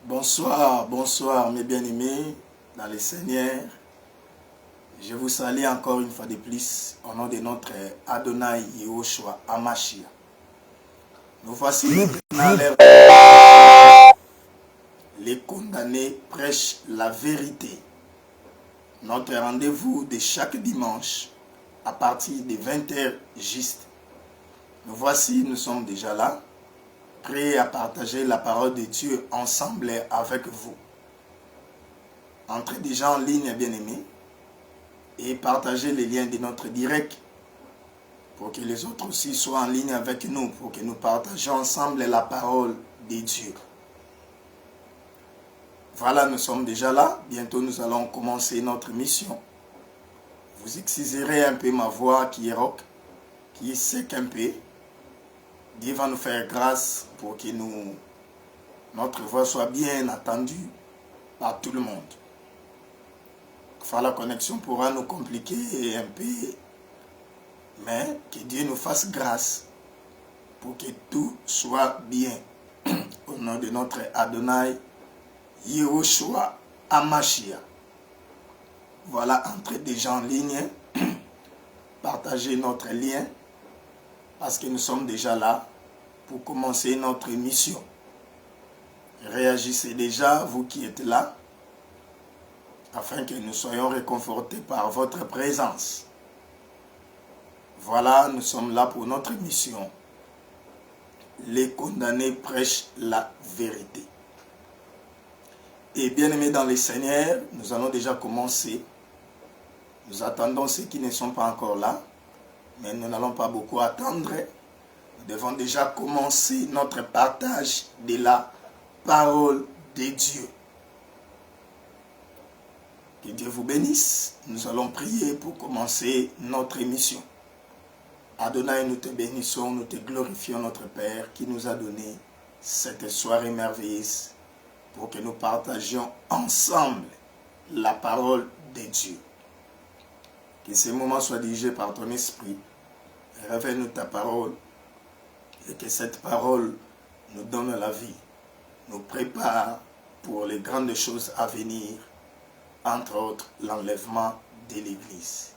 Bonsoir, bonsoir mes bien-aimés dans le Seigneur. Je vous salue encore une fois de plus au nom de notre Adonai Yehoshua Amashia. Nous voici maintenant l'heure. Les condamnés prêchent la vérité. Notre rendez-vous de chaque dimanche à partir de 20h juste. Nous voici, nous sommes déjà là, prêts à partager la parole de Dieu ensemble avec vous. Entrez déjà en ligne, bien-aimés, et partagez les liens de notre direct pour que les autres aussi soient en ligne avec nous, pour que nous partagions ensemble la parole de Dieu. Voilà, nous sommes déjà là. Bientôt, nous allons commencer notre mission. Vous excuserez un peu ma voix qui est rauque, qui est sec un peu. Dieu va nous faire grâce pour que notre voix soit bien entendue par tout le monde. Enfin, la connexion pourra nous compliquer un peu, mais que Dieu nous fasse grâce pour que tout soit bien. Au nom de notre Adonai, Yehoshua Amashia. Voilà, entrez déjà en ligne, partagez notre lien, parce que nous sommes déjà là pour commencer notre mission. Réagissez déjà, vous qui êtes là, afin que nous soyons réconfortés par votre présence. Voilà, nous sommes là pour notre mission. Les condamnés prêchent la vérité. Et bien aimés dans le Seigneur, nous allons déjà commencer. Nous attendons ceux qui ne sont pas encore là, mais nous n'allons pas beaucoup attendre. Nous devons déjà commencer notre partage de la parole de Dieu. Que Dieu vous bénisse. Nous allons prier pour commencer notre émission. Adonai, nous te bénissons, nous te glorifions, notre Père, qui nous a donné cette soirée merveilleuse pour que nous partagions ensemble la parole de Dieu. Que ces moments soient dirigés par ton esprit. Révèle-nous ta parole et que cette parole nous donne la vie, nous prépare pour les grandes choses à venir, entre autres l'enlèvement de l'Église.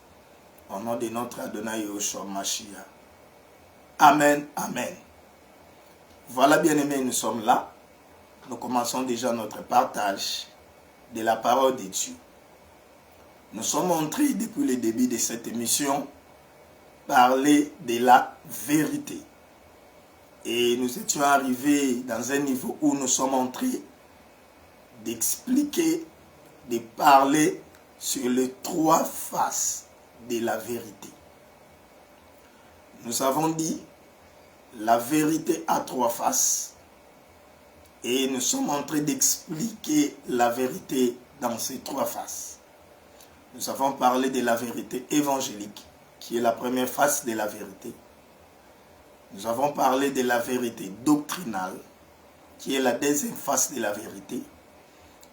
Au nom de notre Adonai Yehoshua Mashiach. Amen, amen. Voilà, bien-aimés, nous sommes là. Nous commençons déjà notre partage de la parole de Dieu. Nous sommes entrés depuis le début de cette émission parler de la vérité. Et nous étions arrivés dans un niveau où nous sommes entrés d'expliquer, de parler sur les trois faces de la vérité. Nous avons dit la vérité a trois faces et nous sommes en train d'expliquer la vérité dans ces trois faces. Nous avons parlé de la vérité évangélique qui est la première face de la vérité. Nous avons parlé de la vérité doctrinale qui est la deuxième face de la vérité.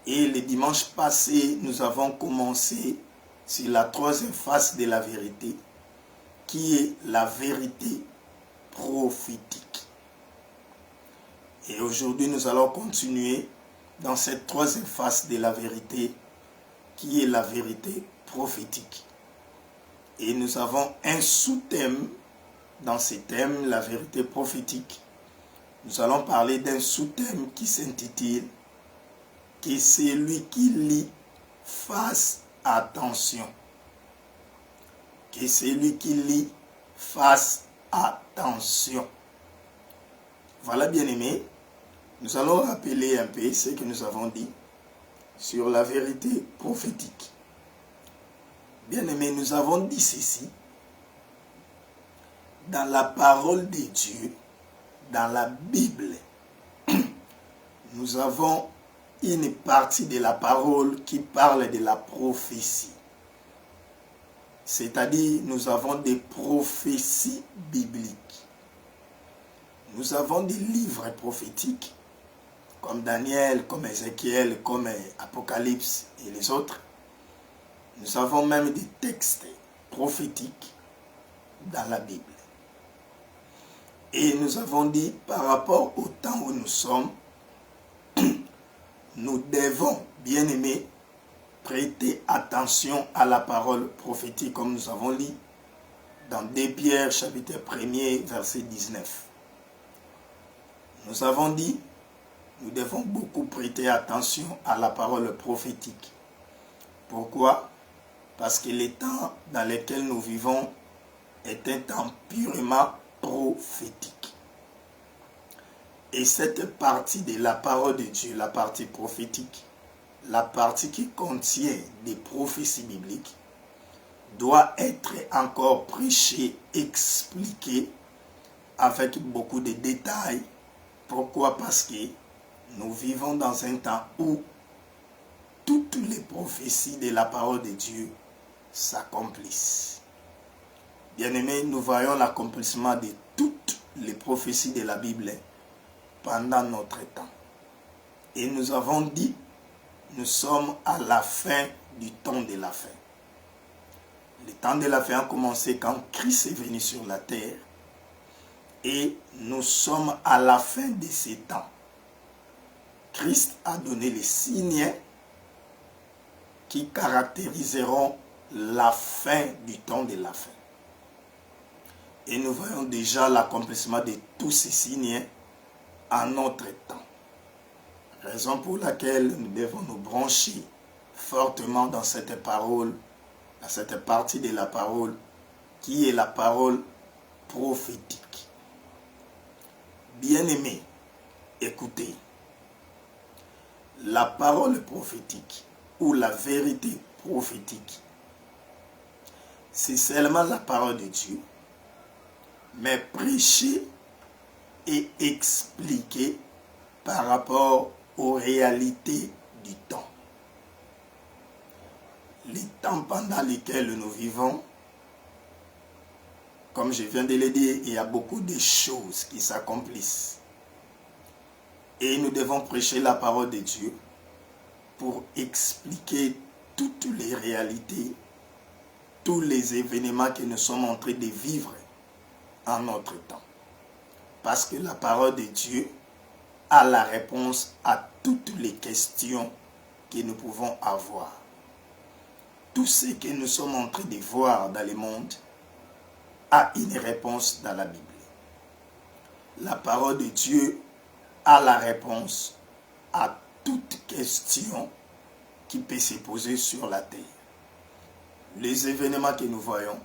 Et le dimanche passé, nous avons commencé sur la troisième face de la vérité, qui est la vérité prophétique. Et aujourd'hui, nous allons continuer dans cette troisième face de la vérité, qui est la vérité prophétique. Et nous avons un sous-thème dans ce thème, la vérité prophétique. Nous allons parler d'un sous-thème qui s'intitule « Que celui qui lit fasse attention ». Que celui qui lit fasse attention. Voilà, bien-aimés, nous allons rappeler un peu ce que nous avons dit sur la vérité prophétique. Bien-aimés, nous avons dit ceci. Dans la parole de Dieu, dans la Bible, nous avons une partie de la parole qui parle de la prophétie. C'est-à-dire, nous avons des prophéties bibliques. Nous avons des livres prophétiques, comme Daniel, comme Ézéchiel, comme Apocalypse et les autres. Nous avons même des textes prophétiques dans la Bible. Et nous avons dit, par rapport au temps où nous sommes, nous devons, bien-aimés, prêter attention à la parole prophétique, comme nous avons lu dans 2 Pierre, chapitre 1er, verset 19. Nous avons dit, nous devons beaucoup prêter attention à la parole prophétique. Pourquoi? Parce que les temps dans lesquels nous vivons est un temps purement prophétique. Et cette partie de la parole de Dieu, la partie prophétique, la partie qui contient des prophéties bibliques, doit être encore prêchée, expliquée avec beaucoup de détails. Pourquoi? Parce que nous vivons dans un temps où toutes les prophéties de la parole de Dieu s'accomplissent. Bien-aimés, nous voyons l'accomplissement de toutes les prophéties de la Bible pendant notre temps. Et nous avons dit, nous sommes à la fin du temps de la fin. Le temps de la fin a commencé quand Christ est venu sur la terre. Et nous sommes à la fin de ces temps. Christ a donné les signes qui caractériseront la fin du temps de la fin. Et nous voyons déjà l'accomplissement de tous ces signes en notre temps. Raison pour laquelle nous devons nous brancher fortement dans cette parole, dans cette partie de la parole qui est la parole prophétique. Bien-aimés, écoutez, la parole prophétique ou la vérité prophétique, c'est seulement la parole de Dieu, mais prêchée et expliquée par rapport aux réalités du temps. Les temps pendant lesquels nous vivons, comme je viens de le dire, il y a beaucoup de choses qui s'accomplissent. Et nous devons prêcher la parole de Dieu pour expliquer toutes les réalités, tous les événements que nous sommes en train de vivre en notre temps. Parce que la parole de Dieu a la réponse à toutes les questions que nous pouvons avoir. Tout ce que nous sommes en train de voir dans le monde a une réponse dans la Bible. La parole de Dieu a la réponse à toute question qui peut se poser sur la terre. Les événements que nous voyons,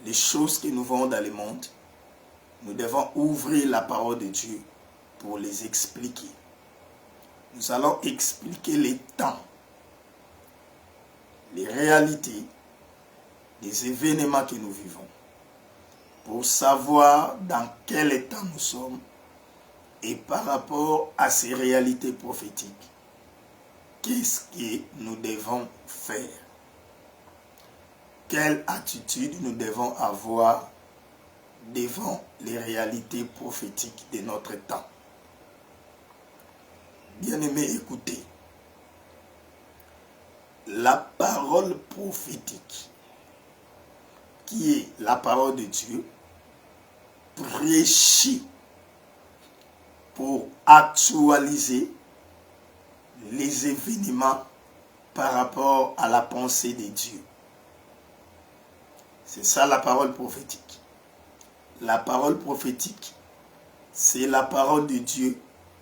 les choses que nous voyons dans le monde, nous devons ouvrir la parole de Dieu pour les expliquer. Nous allons expliquer les temps, les réalités, les événements que nous vivons, pour savoir dans quel temps nous sommes et par rapport à ces réalités prophétiques, qu'est-ce que nous devons faire? Quelle attitude nous devons avoir devant les réalités prophétiques de notre temps? Bien-aimés, écoutez. La parole prophétique, qui est la parole de Dieu, prêchée pour actualiser les événements par rapport à la pensée de Dieu. C'est ça la parole prophétique. La parole prophétique, c'est la parole de Dieu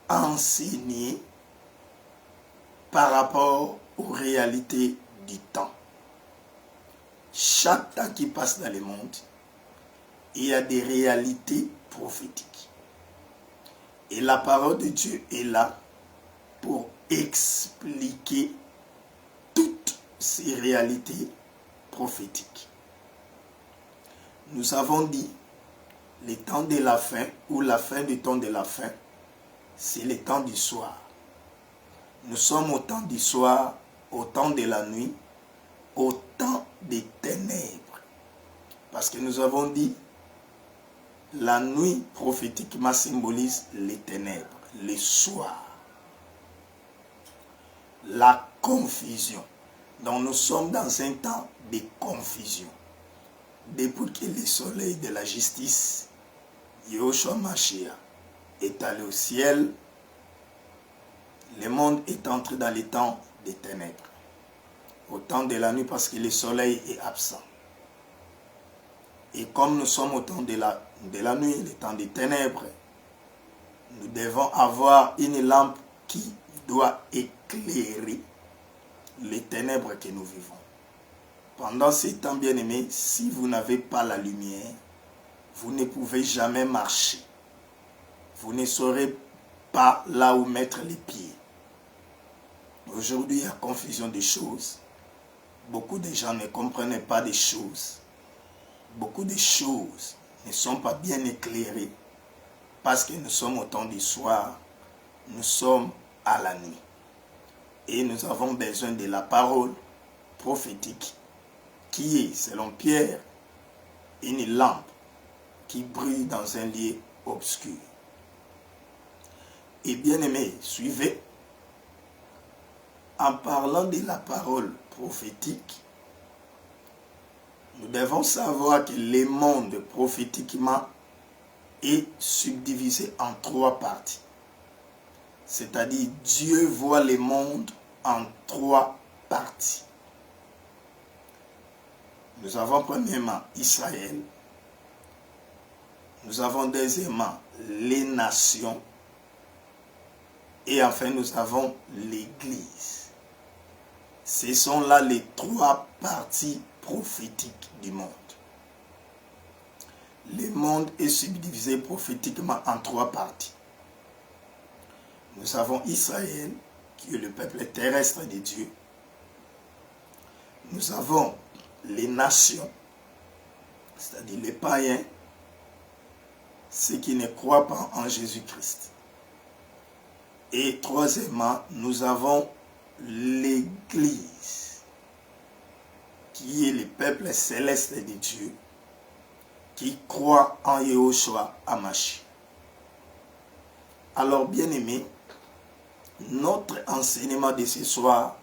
enseignée par rapport aux réalités du temps. Chaque temps qui passe dans le monde, il y a des réalités prophétiques. Et la parole de Dieu est là pour expliquer toutes ces réalités prophétiques. Nous avons dit, le temps de la fin, ou la fin du temps de la fin, c'est le temps du soir. Nous sommes au temps du soir, au temps de la nuit, au temps des ténèbres. Parce que nous avons dit, la nuit prophétiquement symbolise les ténèbres, le soir, la confusion. Donc nous sommes dans un temps de confusion. Depuis que le soleil de la justice, Yahushua Mashiach, est allé au ciel, Le monde est entré dans les temps des ténèbres. Au temps de la nuit parce que le soleil est absent. Et comme nous sommes au temps de la nuit, le temps des ténèbres, nous devons avoir une lampe qui doit éclairer les ténèbres que nous vivons. Pendant ces temps, bien-aimés, si vous n'avez pas la lumière, vous ne pouvez jamais marcher. Vous ne saurez pas là où mettre les pieds. Aujourd'hui, il y a confusion des choses. Beaucoup de gens ne comprennent pas des choses. Beaucoup de choses ne sont pas bien éclairées parce que nous sommes au temps du soir, nous sommes à la nuit. Et nous avons besoin de la parole prophétique qui est, selon Pierre, une lampe qui brille dans un lieu obscur. Et bien aimé, suivez. En parlant de la parole prophétique, nous devons savoir que le monde prophétiquement est subdivisé en 3 parties. C'est-à-dire, Dieu voit le monde en 3 parties. Nous avons premièrement Israël. Nous avons deuxièmement les nations. Et enfin, nous avons l'Église. Ce sont là les 3 parties prophétiques du monde. Le monde est subdivisé prophétiquement en 3 parties. Nous avons Israël, qui est le peuple terrestre de Dieu. Nous avons les nations, c'est-à-dire les païens, ceux qui ne croient pas en Jésus-Christ. Et troisièmement, nous avons l'Église, qui est le peuple céleste de Dieu, qui croit en Yahushua Hamashi. Alors, bien-aimés, notre enseignement de ce soir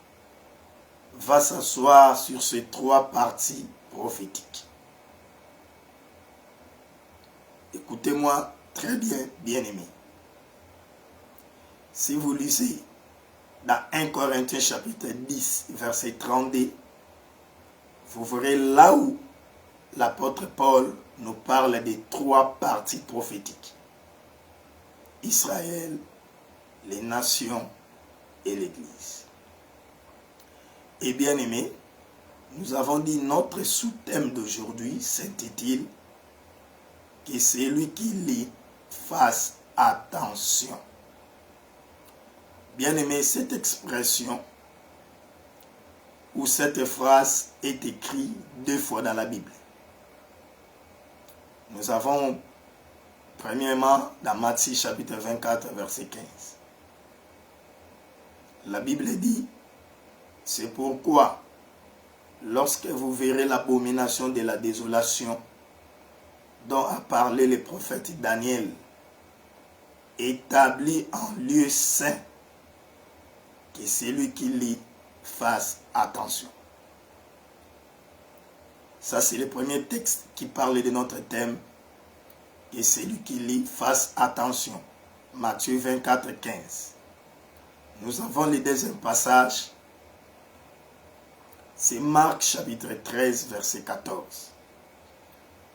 va s'asseoir sur ces 3 parties prophétiques. Écoutez-moi très bien, bien-aimés. Si vous lisez dans 1 Corinthiens chapitre 10, verset 32, vous verrez là où l'apôtre Paul nous parle des 3 parties prophétiques. Israël, les nations et l'Église. Et bien aimé, nous avons dit notre sous-thème d'aujourd'hui s'intitule que celui qui lit fasse attention. Bien aimé, cette expression ou cette phrase est écrite 2 fois dans la Bible. Nous avons premièrement dans Matthieu chapitre 24 verset 15. La Bible dit: c'est pourquoi, lorsque vous verrez l'abomination de la désolation dont a parlé le prophète Daniel, établi en lieu saint, que celui qui lit fasse attention. Ça, c'est le premier texte qui parle de notre thème, que celui qui lit fasse attention. Matthieu 24, 15. Nous avons le deuxième passage. C'est Marc chapitre 13, verset 14.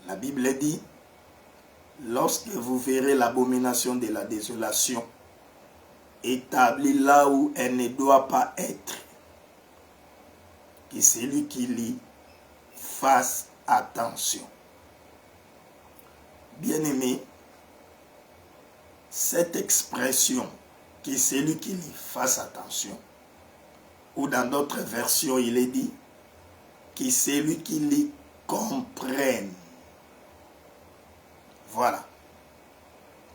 La Bible dit: lorsque vous verrez l'abomination de la désolation établie là où elle ne doit pas être, que celui qui lit fasse attention. Bien-aimé, cette expression, que celui qui lit fasse attention, ou dans d'autres versions, il est dit que celui qui lit comprenne. Voilà.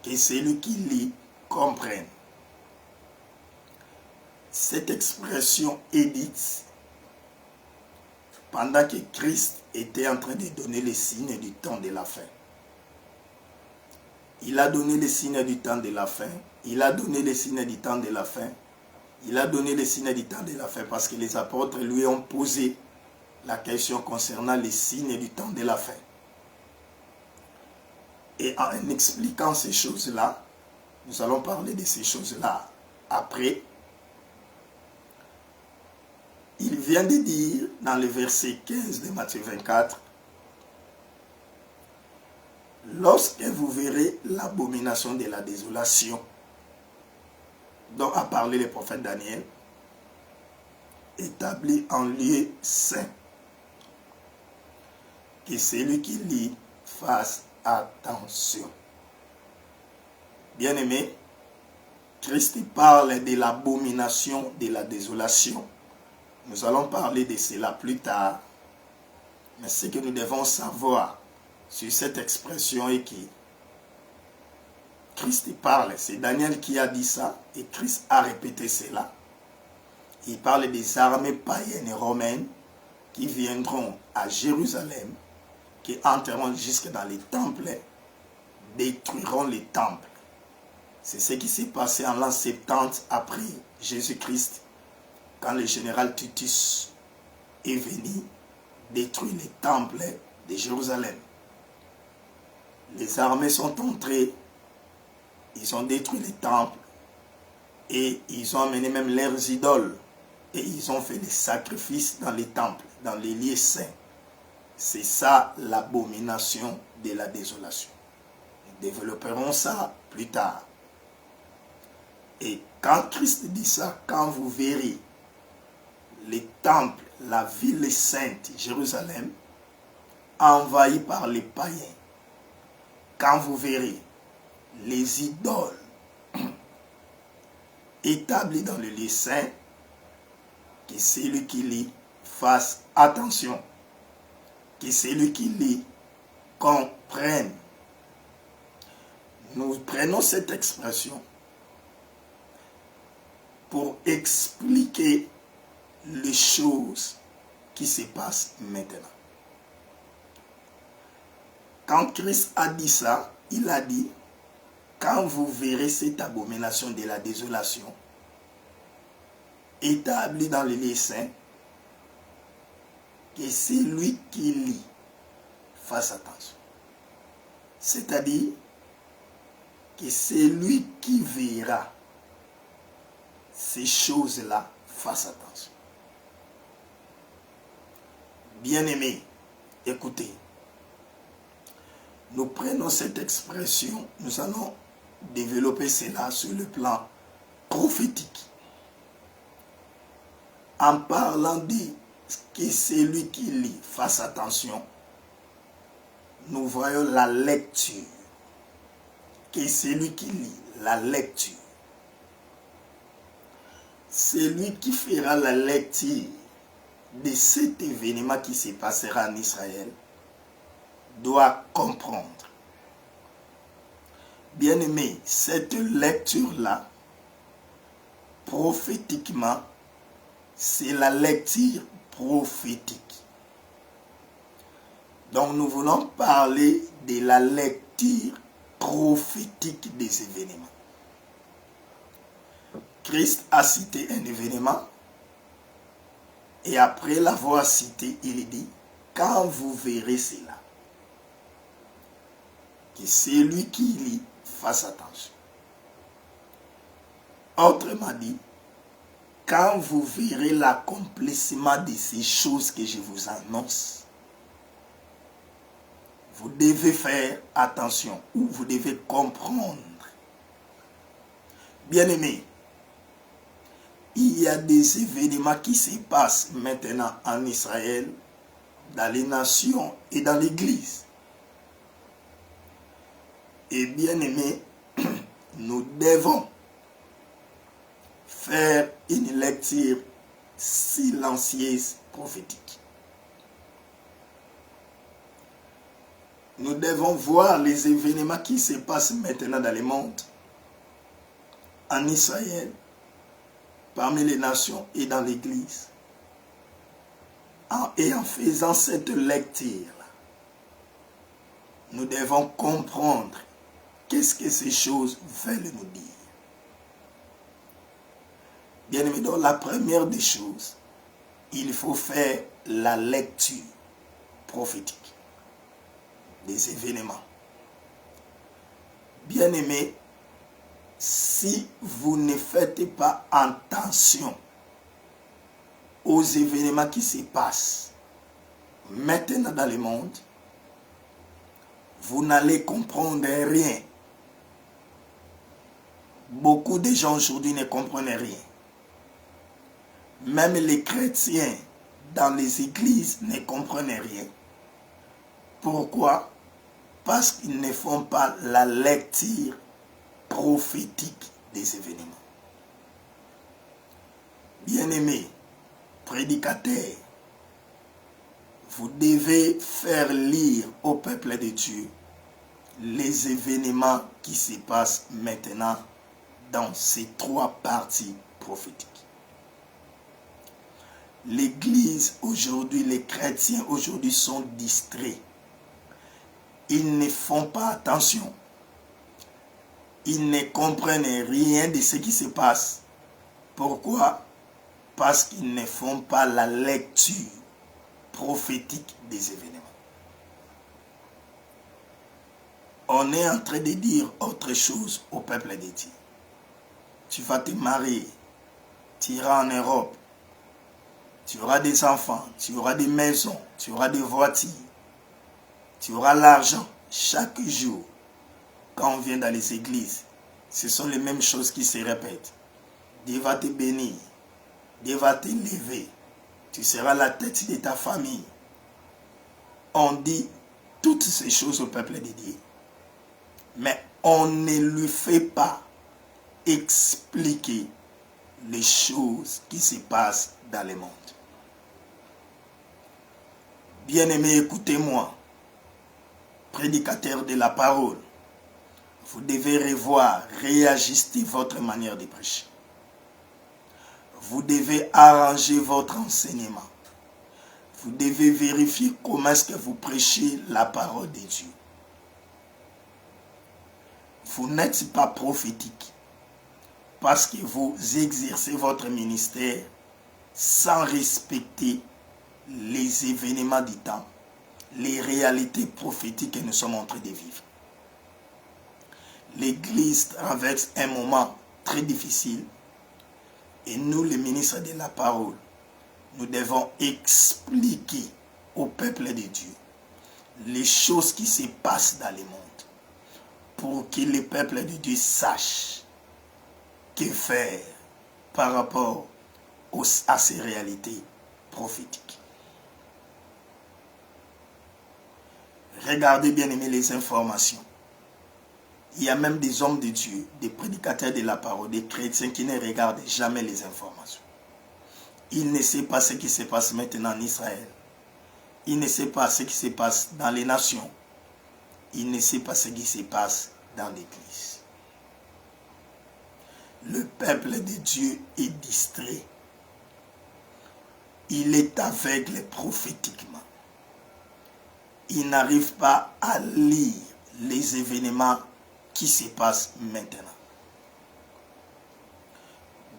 Que celui qui lit comprenne. Cette expression est dite pendant que Christ était en train de donner les signes du temps de la fin. Il a donné les signes du temps de la fin. Il a donné les signes du temps de la fin. Il a donné les signes du temps de la fin parce que les apôtres lui ont posé la question concernant les signes du temps de la fin. Et en expliquant ces choses-là, nous allons parler de ces choses-là après, il vient de dire dans le verset 15 de Matthieu 24, lorsque vous verrez l'abomination de la désolation, dont a parlé le prophète Daniel, établi en lieu saint, que celui qui lit fasse attention. Bien-aimé, Christ parle de l'abomination de la désolation. Nous allons parler de cela plus tard. Mais ce que nous devons savoir sur cette expression est que Christ parle. C'est Daniel qui a dit ça et Christ a répété cela. Il parle des armées païennes et romaines qui viendront à Jérusalem, qui entreront jusque dans les temples, détruiront les temples. C'est ce qui s'est passé en l'an 70 après Jésus-Christ, quand le général Titus est venu détruire les temples de Jérusalem. Les armées sont entrées, ils ont détruit les temples et ils ont amené même leurs idoles et ils ont fait des sacrifices dans les temples, dans les lieux saints. C'est ça l'abomination de la désolation. Nous développerons ça plus tard. Et quand Christ dit ça, quand vous verrez les temples, la ville sainte, Jérusalem, envahie par les païens, quand vous verrez les idoles établies dans le lieu saint, que celui qui lit fasse attention, que celui qui lit comprenne. Nous prenons cette expression pour expliquer les choses qui se passent maintenant. Quand Christ a dit ça, il a dit, quand vous verrez cette abomination de la désolation établie dans les lieux saints, que celui qui lit fasse attention. C'est-à-dire que celui qui verra ces choses-là fasse attention. Bien-aimés, écoutez, nous prenons cette expression, nous allons développer cela sur le plan prophétique. En parlant de que celui qui lit fasse attention, nous voyons la lecture. Que celui qui lit, la lecture. Celui qui fera la lecture de cet événement qui se passera en Israël doit comprendre. Bien-aimé, cette lecture-là, prophétiquement, c'est la lecture prophétique. Donc nous voulons parler de la lecture prophétique des événements. Christ a cité un événement et après l'avoir cité, il dit, quand vous verrez cela, que celui qui lit fasse attention. Autrement dit, quand vous verrez l'accomplissement de ces choses que je vous annonce, vous devez faire attention ou vous devez comprendre. Bien-aimés, il y a des événements qui se passent maintenant en Israël, dans les nations et dans l'Église. Et bien-aimés, nous devons faire une lecture silencieuse prophétique. Nous devons voir les événements qui se passent maintenant dans le monde, en Israël, parmi les nations et dans l'Église. Et en faisant cette lecture, nous devons comprendre qu'est-ce que ces choses veulent nous dire. Bien évidemment, donc la première des choses, il faut faire la lecture prophétique des événements. Bien-aimés, si vous ne faites pas attention aux événements qui se passent maintenant dans le monde, vous n'allez comprendre rien. Beaucoup de gens aujourd'hui ne comprennent rien. Même les chrétiens dans les églises ne comprennent rien. Pourquoi? Parce qu'ils ne font pas la lecture prophétique des événements. Bien-aimés, prédicateurs, vous devez faire lire au peuple de Dieu les événements qui se passent maintenant dans ces trois parties prophétiques. L'Église aujourd'hui, les chrétiens aujourd'hui sont distraits. Ils ne font pas attention. Ils ne comprennent rien de ce qui se passe. Pourquoi? Parce qu'ils ne font pas la lecture prophétique des événements. On est en train de dire autre chose au peuple de Dieu. Tu vas te marier, tu iras en Europe, tu auras des enfants, tu auras des maisons, tu auras des voitures, tu auras l'argent. Chaque jour, quand on vient dans les églises, ce sont les mêmes choses qui se répètent. Dieu va te bénir, Dieu va t'élever, tu seras la tête de ta famille. On dit toutes ces choses au peuple de Dieu, mais on ne lui fait pas expliquer les choses qui se passent dans le monde. Bien-aimés, écoutez-moi, prédicateurs de la parole, vous devez revoir, réajuster votre manière de prêcher. Vous devez arranger votre enseignement. Vous devez vérifier comment est-ce que vous prêchez la parole de Dieu. Vous n'êtes pas prophétique parce que vous exercez votre ministère sans respecter les événements du temps, les réalités prophétiques que nous sommes en train de vivre. L'Église traverse un moment très difficile et nous, les ministres de la parole, nous devons expliquer au peuple de Dieu les choses qui se passent dans le monde pour que le peuple de Dieu sache que faire par rapport à ces réalités prophétiques. Regardez bien aimé les informations. Il y a même des hommes de Dieu, des prédicateurs de la parole, des chrétiens qui ne regardent jamais les informations. Ils ne savent pas ce qui se passe maintenant en Israël. Ils ne savent pas ce qui se passe dans les nations. Ils ne savent pas ce qui se passe dans l'Église. Le peuple de Dieu est distrait. Il est aveugle prophétiquement. Il n'arrive pas à lire les événements qui se passent maintenant.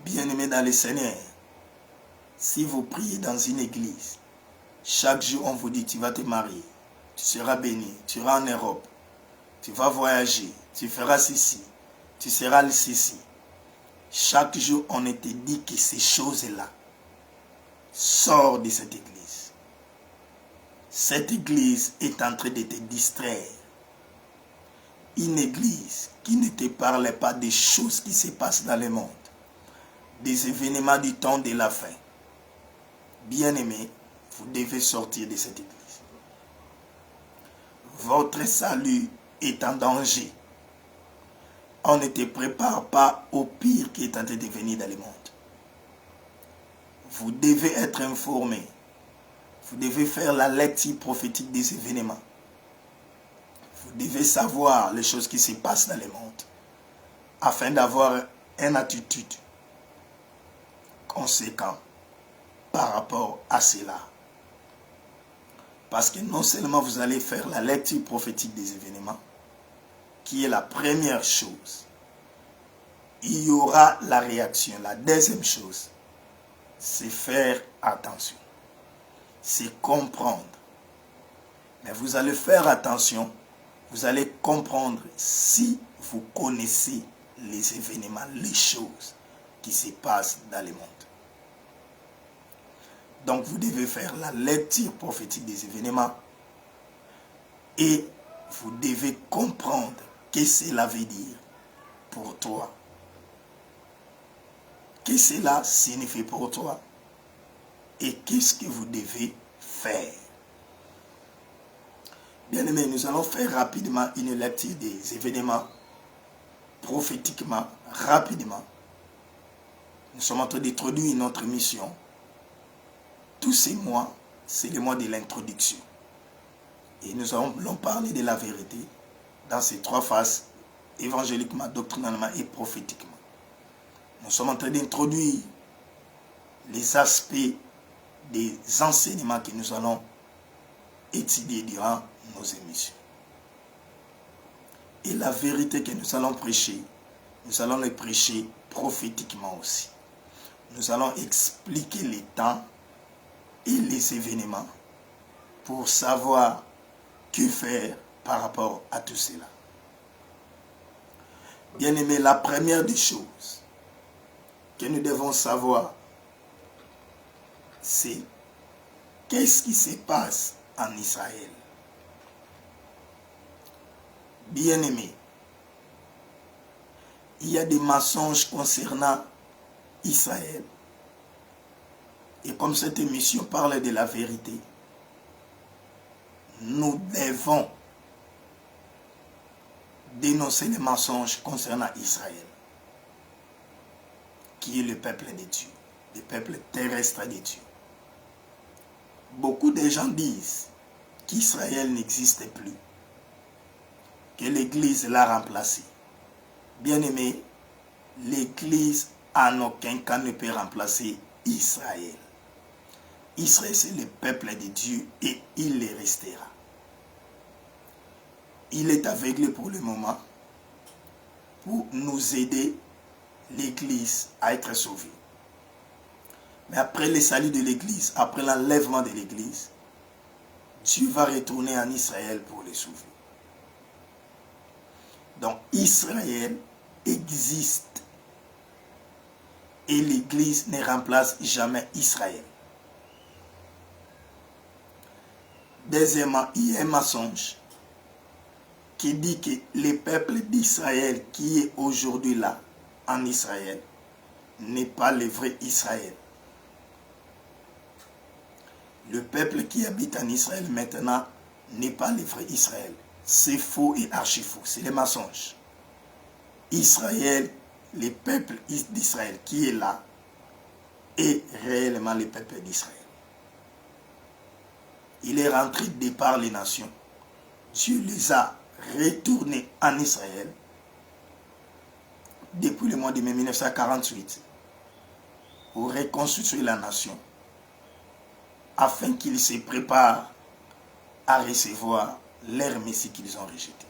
Bien-aimés dans le Seigneur, si vous priez dans une église, chaque jour on vous dit tu vas te marier, tu seras béni, tu iras en Europe, tu vas voyager, tu feras ceci, tu seras ceci. Chaque jour on te dit que ces choses-là sortent de cette église. Cette église est en train de te distraire. Une église qui ne te parle pas des choses qui se passent dans le monde, des événements du temps de la fin. Bien-aimés, vous devez sortir de cette église. Votre salut est en danger. On ne te prépare pas au pire qui est en train de venir dans le monde. Vous devez être informé. Vous devez faire la lecture prophétique des événements. Vous devez savoir les choses qui se passent dans le monde afin d'avoir une attitude conséquente par rapport à cela. Parce que non seulement vous allez faire la lecture prophétique des événements, qui est la première chose, il y aura la réaction. La deuxième chose, c'est faire attention. C'est comprendre. Mais vous allez faire attention, vous allez comprendre si vous connaissez les événements, les choses qui se passent dans le monde. Donc vous devez faire la lecture prophétique des événements et vous devez comprendre ce que cela veut dire pour toi. Qu'est-ce que cela signifie pour toi et qu'est-ce que vous devez faire. Bien aimé, nous allons faire rapidement une lecture des événements prophétiquement, rapidement. Nous sommes en train d'introduire notre mission. Tous ces mois, c'est le mois de l'introduction. Et nous allons parler de la vérité dans ces trois phases, évangéliquement, doctrinalement et prophétiquement. Nous sommes en train d'introduire les aspects des enseignements que nous allons étudier durant nos émissions. Et la vérité que nous allons prêcher, nous allons le prêcher prophétiquement aussi. Nous allons expliquer les temps et les événements pour savoir que faire par rapport à tout cela. Bien aimé, la première des choses que nous devons savoir, c'est qu'est-ce qui se passe en Israël. Bien aimé, il y a des mensonges concernant Israël. Et comme cette émission parle de la vérité, nous devons dénoncer les mensonges concernant Israël, qui est le peuple de Dieu, le peuple terrestre de Dieu. Beaucoup de gens disent qu'Israël n'existe plus, que l'Église l'a remplacé. Bien aimé, l'Église en aucun cas ne peut remplacer Israël. Israël, c'est le peuple de Dieu et il le restera. Il est aveuglé pour le moment pour nous aider, l'Église, à être sauvée. Mais après le salut de l'Église, après l'enlèvement de l'Église, Dieu va retourner en Israël pour les sauver. Donc Israël existe et l'Église ne remplace jamais Israël. Deuxièmement, il y a un mensonge qui dit que le peuple d'Israël qui est aujourd'hui là, en Israël, n'est pas le vrai Israël. Le peuple qui habite en Israël maintenant n'est pas le vrai Israël. C'est faux et archi-faux, c'est les mensonges. Israël, le peuple d'Israël qui est là, est réellement le peuple d'Israël. Il est rentré de par les nations. Dieu les a retournés en Israël depuis le mois de mai 1948 pour reconstruire la nation afin qu'ils se préparent à recevoir leur Messie qu'ils ont rejeté.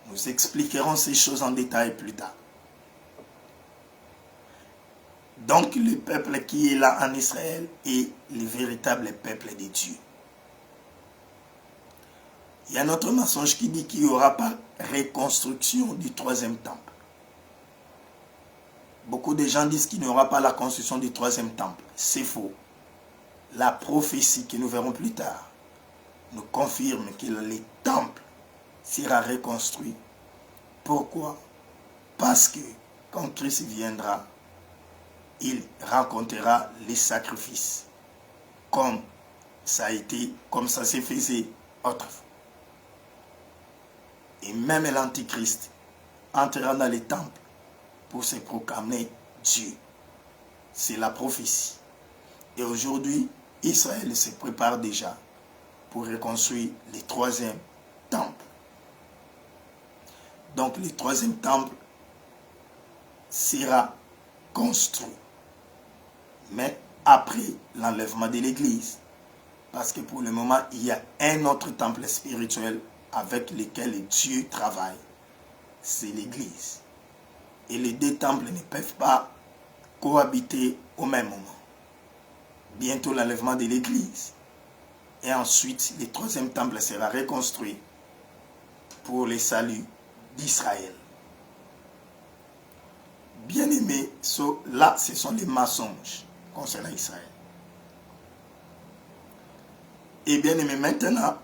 Nous expliquerons ces choses en détail plus tard. Donc le peuple qui est là en Israël est le véritable peuple de Dieu. Il y a un autre mensonge qui dit qu'il n'y aura pas reconstruction du troisième temple. Beaucoup de gens disent qu'il n'y aura pas la construction du troisième temple. C'est faux. La prophétie que nous verrons plus tard nous confirme que le temple sera reconstruit. Pourquoi? Parce que quand Christ viendra, il rencontrera les sacrifices comme ça se faisait autrefois. Et même l'Antichrist entrera dans les temples pour se proclamer Dieu. C'est la prophétie. Et aujourd'hui, Israël se prépare déjà pour reconstruire le troisième temple. Donc le troisième temple sera construit. Mais après l'enlèvement de l'Église. Parce que pour le moment, il y a un autre temple spirituel avec lequel Dieu travaille. C'est l'Église. Et les deux temples ne peuvent pas cohabiter au même moment. Bientôt l'enlèvement de l'Église. Et ensuite, le troisième temple sera reconstruit pour le salut d'Israël. Bien aimé, là, ce sont les mensonges concernant Israël. Et bien aimé, maintenant,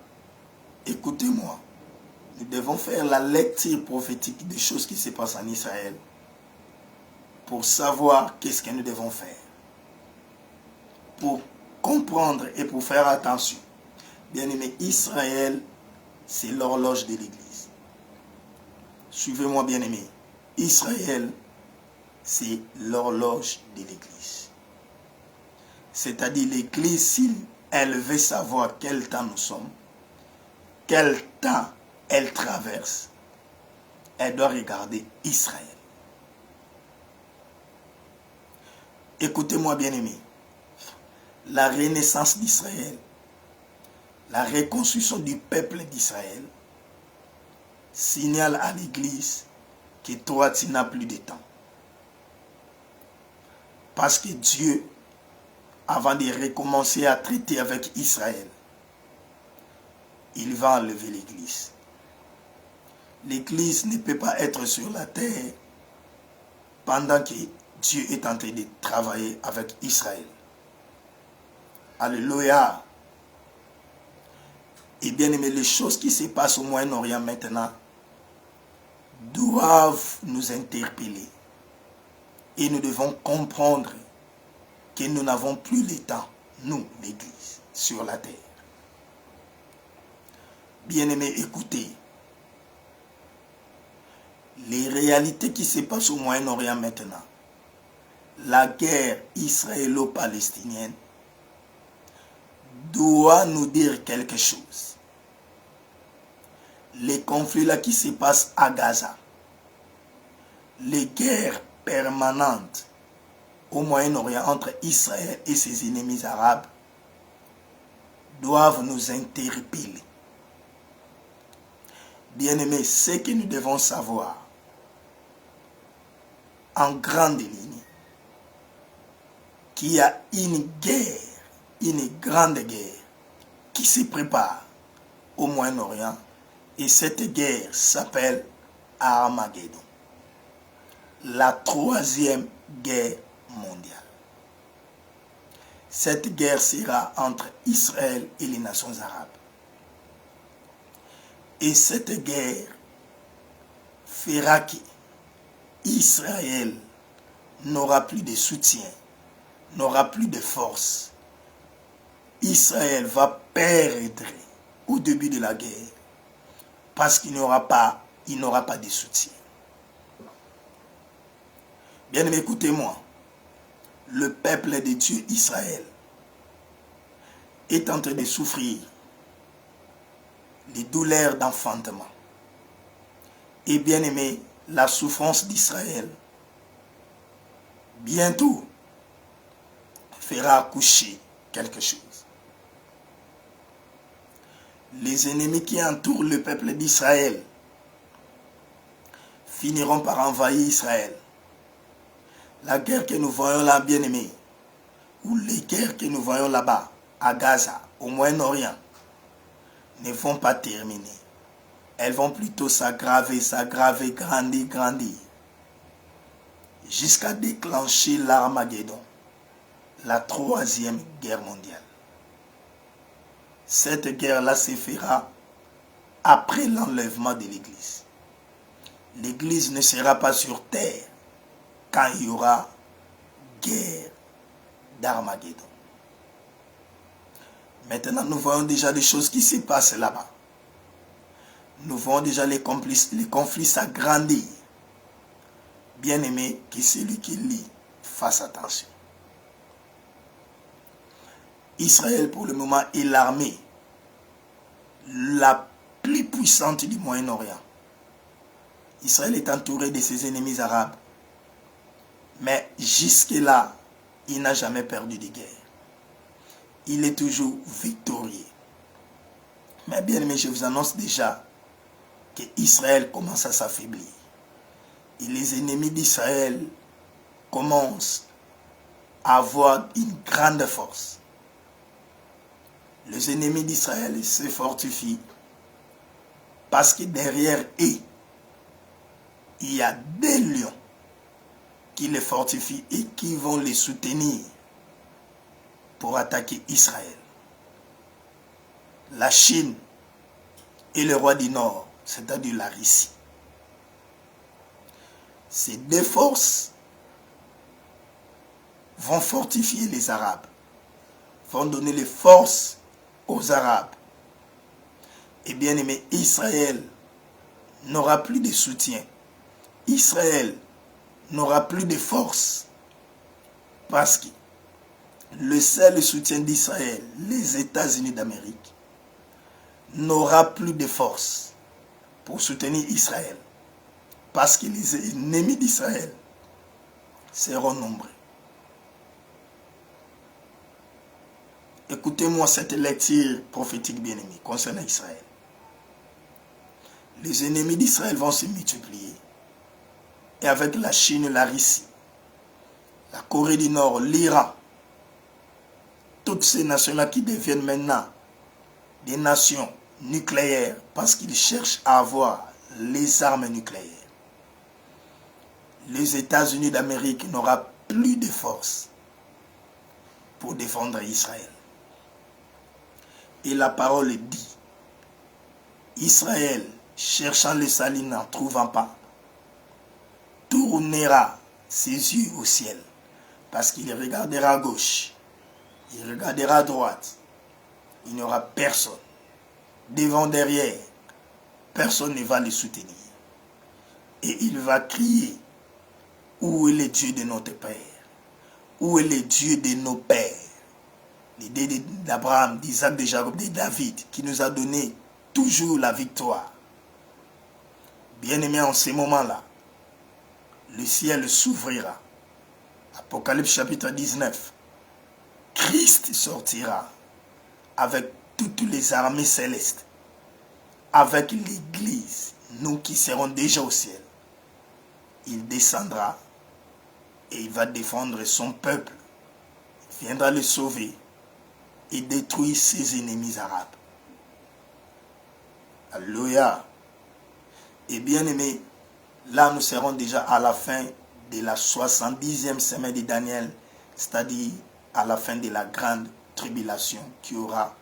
écoutez-moi. Nous devons faire la lecture prophétique des choses qui se passent en Israël pour savoir qu'est-ce que nous devons faire. Pour comprendre et pour faire attention. Bien aimé, Israël, c'est l'horloge de l'Église. Suivez-moi bien aimé. Israël, c'est l'horloge de l'Église. C'est-à-dire l'Église, si elle veut savoir quel temps nous sommes, quel temps elle traverse, elle doit regarder Israël. Écoutez-moi bien aimé. La renaissance d'Israël, la reconstruction du peuple d'Israël signale à l'Église que toi, tu n'as plus de temps. Parce que Dieu, avant de recommencer à traiter avec Israël, il va enlever l'Église. L'Église ne peut pas être sur la terre pendant que Dieu est en train de travailler avec Israël. Alléluia. Et bien aimé, les choses qui se passent au Moyen-Orient maintenant doivent nous interpeller. Et nous devons comprendre que nous n'avons plus le temps, nous, l'Église, sur la terre. Bien aimé, écoutez. Les réalités qui se passent au Moyen-Orient maintenant, la guerre israélo-palestinienne, doit nous dire quelque chose. Les conflits là qui se passent à Gaza, les guerres permanentes au Moyen-Orient entre Israël et ses ennemis arabes doivent nous interpeller. Bien-aimés, ce que nous devons savoir en grande ligne, qu'il y a une guerre, une grande guerre qui se prépare au Moyen-Orient, et cette guerre s'appelle Armageddon, la troisième guerre mondiale. Cette guerre sera entre Israël et les nations arabes. Et cette guerre fera qu'Israël n'aura plus de soutien, n'aura plus de force. Israël va perdre au début de la guerre parce qu'il n'aura pas de soutien. Bien aimé, écoutez-moi. Le peuple de Dieu, Israël, est en train de souffrir les douleurs d'enfantement. Et bien aimé, la souffrance d'Israël bientôt fera accoucher quelque chose. Les ennemis qui entourent le peuple d'Israël finiront par envahir Israël. La guerre que nous voyons là, bien aimé, ou les guerres que nous voyons là-bas, à Gaza, au Moyen-Orient, ne vont pas terminer. Elles vont plutôt s'aggraver, grandir, jusqu'à déclencher l'Armageddon, la troisième guerre mondiale. Cette guerre-là se fera après l'enlèvement de l'Église. L'Église ne sera pas sur terre quand il y aura guerre d'Armageddon. Maintenant, nous voyons déjà des choses qui se passent là-bas. Nous voyons déjà les conflits s'agrandir. Bien aimé, que celui qui lit fasse attention. Israël, pour le moment, est l'armée la plus puissante du Moyen-Orient. Israël est entouré de ses ennemis arabes. Mais jusque-là, il n'a jamais perdu de guerre. Il est toujours victorieux. Mais bien aimé, je vous annonce déjà que Israël commence à s'affaiblir. Et les ennemis d'Israël commencent à avoir une grande force. Les ennemis d'Israël se fortifient parce que derrière eux, il y a des lions qui les fortifient et qui vont les soutenir pour attaquer Israël. la Chine et le roi du Nord, c'est-à-dire la Russie. Ces deux forces vont fortifier les Arabes, vont donner les forces aux Arabes. Et bien aimé, Israël n'aura plus de soutien. Israël n'aura plus de force. Parce que le seul soutien d'Israël, les États-Unis d'Amérique, n'aura plus de force pour soutenir Israël. Parce que les ennemis d'Israël seront nombreux. Écoutez-moi cette lecture prophétique bien-aimée concernant Israël. Les ennemis d'Israël vont se multiplier. Et avec la Chine, la Russie, la Corée du Nord, l'Iran, toutes ces nations-là qui deviennent maintenant des nations nucléaires parce qu'ils cherchent à avoir les armes nucléaires. Les États-Unis d'Amérique n'auront plus de force pour défendre Israël. Et la parole dit, Israël, cherchant le salut n'en trouvant pas, tournera ses yeux au ciel, parce qu'il regardera à gauche, il regardera à droite, il n'y aura personne. Devant, derrière, personne ne va le soutenir. Et il va crier, où est le Dieu de notre Père? Où est le Dieu de nos pères? Le Dieu d'Abraham, d'Isaac, de Jacob, de David, qui nous a donné toujours la victoire. Bien-aimés, en ces moments-là, le ciel s'ouvrira. Apocalypse chapitre 19. Christ sortira avec toutes les armées célestes, avec l'Église, nous qui serons déjà au ciel. Il descendra et il va défendre son peuple. Il viendra le sauver et détruire ses ennemis arabes. Alléluia. Et bien aimé, là nous serons déjà à la fin de la 70e semaine de Daniel, c'est-à-dire à la fin de la grande tribulation qui aura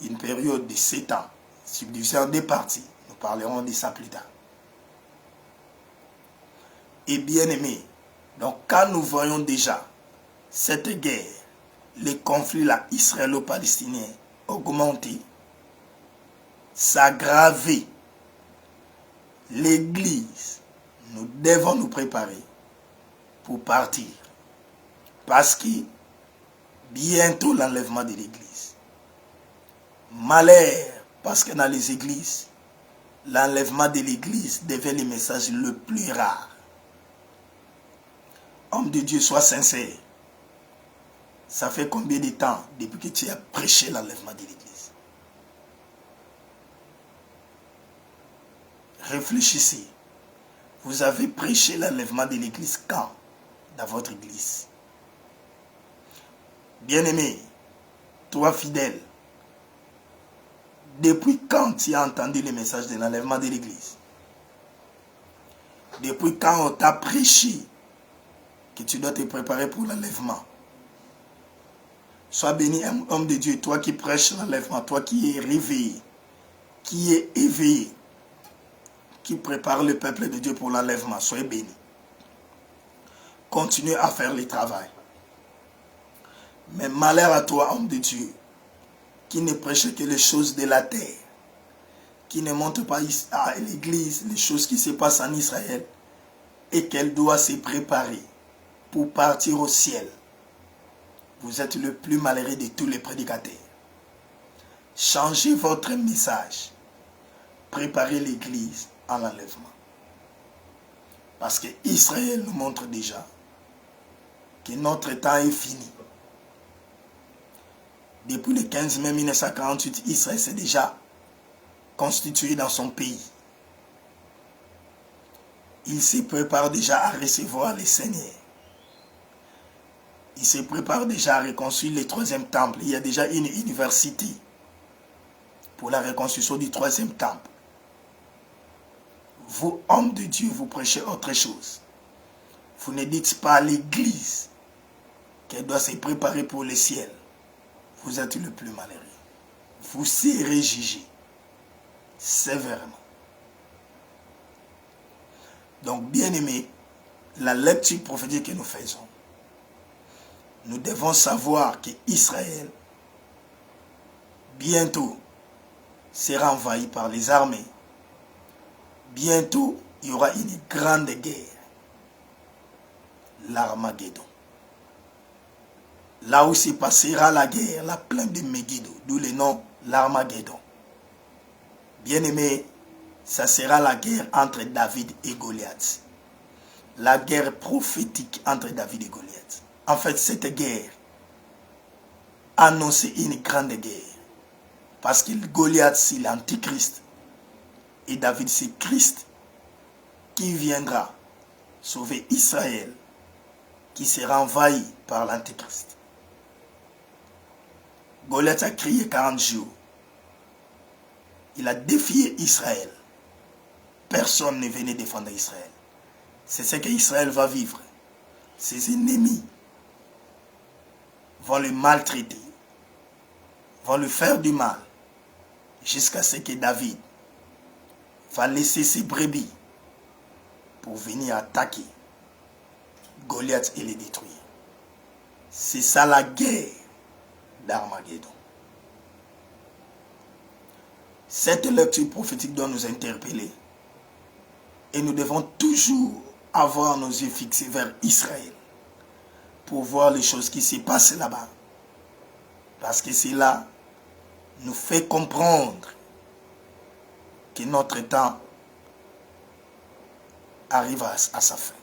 une période de 7 ans, subdivisée en 2 parties. Nous parlerons de ça plus tard. Et bien aimé, donc quand nous voyons déjà cette guerre, les conflits là, israélo-palestiniens augmenter, s'aggraver, l'Église, nous devons nous préparer pour partir. Parce que bientôt l'enlèvement de l'Église. Malheur, parce que dans les églises, l'enlèvement de l'Église devient le message le plus rare. Homme de Dieu, sois sincère. Ça fait combien de temps depuis que tu as prêché l'enlèvement de l'Église? Réfléchissez. Vous avez prêché l'enlèvement de l'Église quand dans votre Église? Bien-aimé, toi fidèle, depuis quand tu as entendu le message de l'enlèvement de l'Église? Depuis quand on t'a prêché que tu dois te préparer pour l'enlèvement? Sois béni, homme de Dieu, toi qui prêches l'enlèvement, toi qui es réveillé, qui est éveillé, qui prépare le peuple de Dieu pour l'enlèvement. Soyez béni. Continuez à faire le travail. Mais malheur à toi, homme de Dieu, qui ne prêche que les choses de la terre, qui ne montre pas à l'Église les choses qui se passent en Israël et qu'elle doit se préparer pour partir au ciel. Vous êtes le plus malheureux de tous les prédicateurs. Changez votre message. Préparez l'Église à l'enlèvement. Parce que Israël nous montre déjà que notre temps est fini. Depuis le 15 mai 1948, Israël s'est déjà constitué dans son pays. Il se prépare déjà à recevoir les Seigneurs. Il se prépare déjà à reconstruire le 3e temple. Il y a déjà une université pour la reconstruction du 3e temple. Vous, hommes de Dieu, vous prêchez autre chose. Vous ne dites pas à l'Église qu'elle doit se préparer pour le ciel. Vous êtes le plus malheureux. vous serez jugés sévèrement. Donc, bien aimé, la lecture prophétique que nous faisons, nous devons savoir que Israël, bientôt, sera envahi par les armées. Bientôt, il y aura une grande guerre, l'Armageddon. Là où se passera la guerre, la plaine de Megiddo, d'où le nom l'Armageddon. Bien aimé, ça sera la guerre entre David et Goliath. La guerre prophétique entre David et Goliath. En fait, cette guerre annonçait une grande guerre. Parce que Goliath, c'est l'Antichrist. Et David, c'est Christ qui viendra sauver Israël, qui sera envahi par l'Antichrist. Goliath a crié 40 jours. Il a défié Israël. Personne ne venait défendre Israël. C'est ce qu'Israël va vivre. Ses ennemis vont le maltraiter, vont lui faire du mal, jusqu'à ce que David va laisser ses brebis pour venir attaquer Goliath et les détruire. C'est ça la guerre d'Armageddon. Cette lecture prophétique doit nous interpeller et nous devons toujours avoir nos yeux fixés vers Israël pour voir les choses qui se passent là-bas. Parce que cela nous fait comprendre que notre temps arrive à sa fin.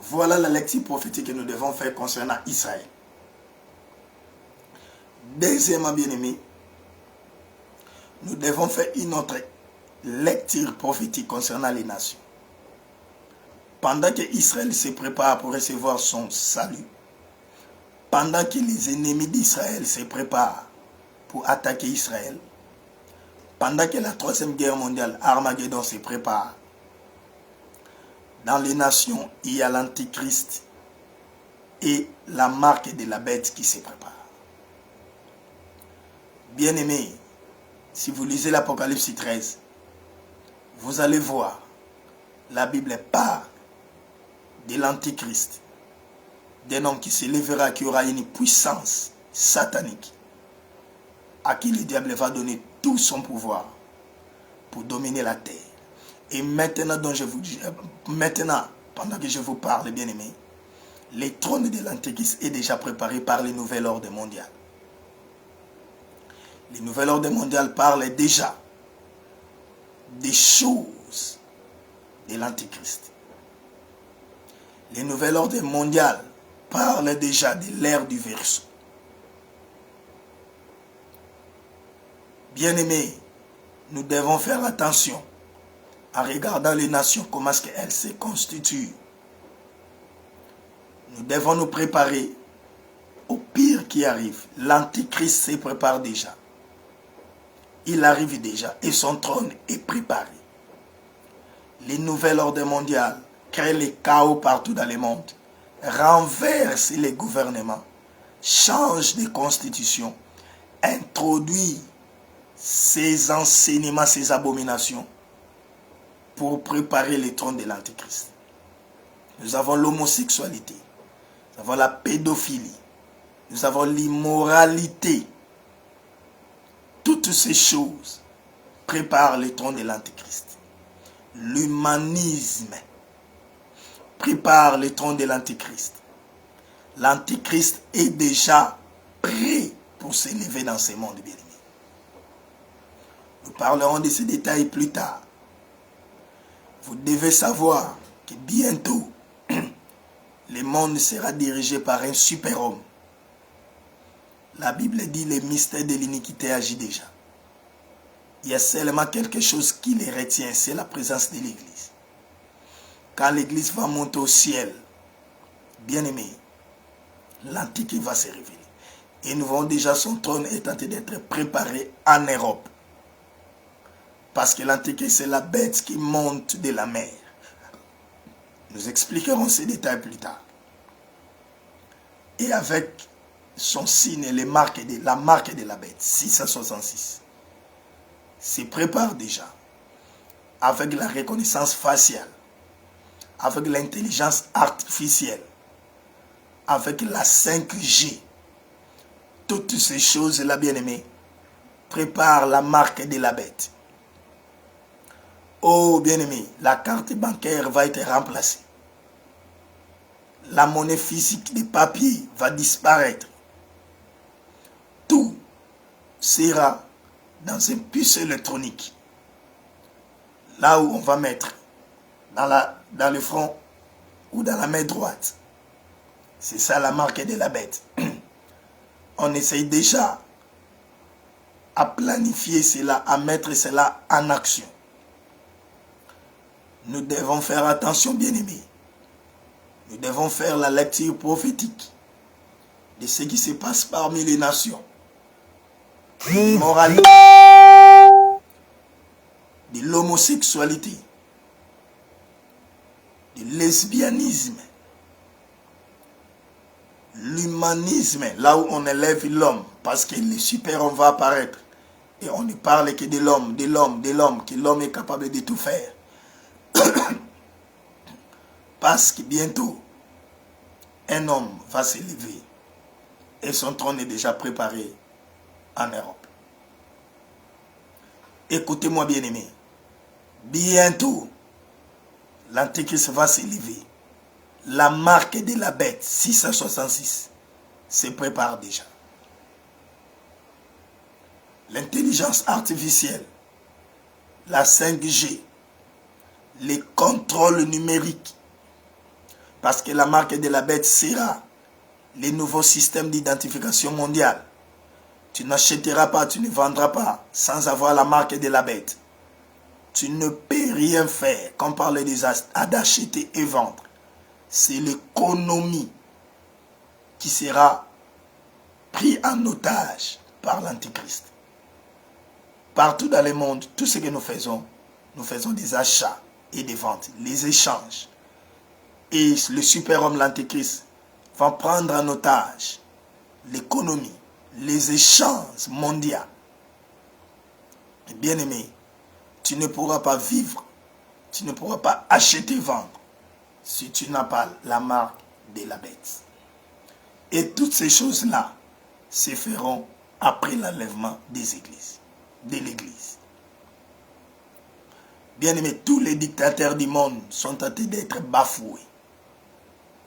Voilà la lecture prophétique que nous devons faire concernant Israël. Deuxièmement, bien-aimés, nous devons faire une autre lecture prophétique concernant les nations. Pendant que Israël se prépare pour recevoir son salut, pendant que les ennemis d'Israël se préparent pour attaquer Israël, pendant que la troisième guerre mondiale, Armageddon, se prépare, dans les nations, il y a l'Antichrist et la marque de la bête qui se prépare. Bien-aimés, si vous lisez l'Apocalypse 13, vous allez voir, la Bible parle de l'Antichrist, d'un homme qui se lèvera, qui aura une puissance satanique, à qui le diable va donner tout son pouvoir pour dominer la terre. Et maintenant, pendant que je vous parle, bien-aimés, le trône de l'Antichrist est déjà préparé par le nouvel ordre mondial. Le nouvel ordre mondial parle déjà des choses de l'Antichrist. Le nouvel ordre mondial parle déjà de l'ère du Verseau. Bien-aimés, nous devons faire attention en regardant les nations, comment est-ce qu'elles se constituent. Nous devons nous préparer au pire qui arrive. L'Antichrist se prépare déjà. Il arrive déjà et son trône est préparé. Le nouvel ordre mondial crée le chaos partout dans le monde, renverse les gouvernements, change de constitution, introduit ses enseignements, ses abominations pour préparer le trône de l'Antichrist. Nous avons l'homosexualité, nous avons la pédophilie, nous avons l'immoralité. Toutes ces choses préparent le trône de l'Antichrist. L'humanisme prépare le trône de l'Antichrist. L'Antichrist est déjà prêt pour s'élever dans ce monde bien-aimé. Nous parlerons de ces détails plus tard. Vous devez savoir que bientôt, le monde sera dirigé par un super-homme. La Bible dit le mystère de l'iniquité agit déjà. Il y a seulement quelque chose qui les retient, c'est la présence de l'Église. Quand l'Église va monter au ciel, bien aimé, l'Antichrist va se révéler. Et nous voyons déjà son trône est en train d'être préparé en Europe. Parce que l'Antichrist, c'est la bête qui monte de la mer. Nous expliquerons ces détails plus tard. Et avec son signe, la marque de la bête, 666, se prépare déjà avec la reconnaissance faciale, avec l'intelligence artificielle, avec la 5G. Toutes ces choses-là, bien-aimés, préparent la marque de la bête. Oh, bien-aimé, la carte bancaire va être remplacée. La monnaie physique de papier va disparaître. Tout sera dans un puce électronique. Là où on va mettre dans le front ou dans la main droite. C'est ça la marque de la bête. On essaye déjà à planifier cela, à mettre cela en action. Nous devons faire attention, bien-aimés. Nous devons faire la lecture prophétique de ce qui se passe parmi les nations. De l'immoralité, de l'homosexualité, du lesbianisme, l'humanisme, là où on élève l'homme, parce que le super-homme va apparaître. Et on ne parle que de l'homme, que l'homme est capable de tout faire. Parce que bientôt, un homme va s'élever et son trône est déjà préparé en Europe. Écoutez-moi, bien-aimés. Bientôt, l'Antéchrist va s'élever. La marque de la bête, 666, se prépare déjà. L'intelligence artificielle, la 5G, les contrôles numériques, parce que la marque de la bête sera les nouveaux systèmes d'identification mondiale. Tu n'achèteras pas, tu ne vendras pas sans avoir la marque de la bête. Tu ne peux rien faire quand on parle d'acheter et vendre. C'est l'économie qui sera prise en otage par l'Antéchrist. Partout dans le monde, tout ce que nous faisons des achats et des ventes, les échanges. Et le super-homme, l'Antéchrist, va prendre en otage l'économie, les échanges mondiaux. Bien-aimé, tu ne pourras pas vivre, tu ne pourras pas acheter et vendre si tu n'as pas la marque de la bête. Et toutes ces choses-là se feront après l'enlèvement des églises, de l'église. Bien-aimé, tous les dictateurs du monde sont en train d'être bafoués,